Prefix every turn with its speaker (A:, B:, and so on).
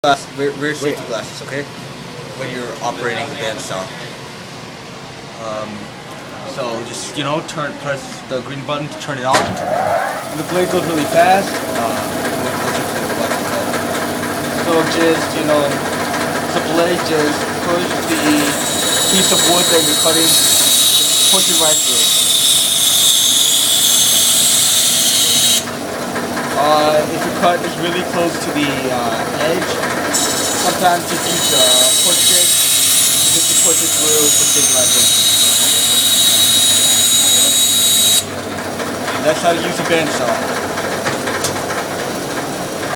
A: Rear safety glasses, okay? When you're operating the bandsaw. So just press the green button to turn it on. The blade goes really fast. So the blade just push the piece of wood that you're cutting, just push it right through. If your cut is really close to the edge, sometimes just use the push stick just to push it through for stabilization. That's how to use a bandsaw.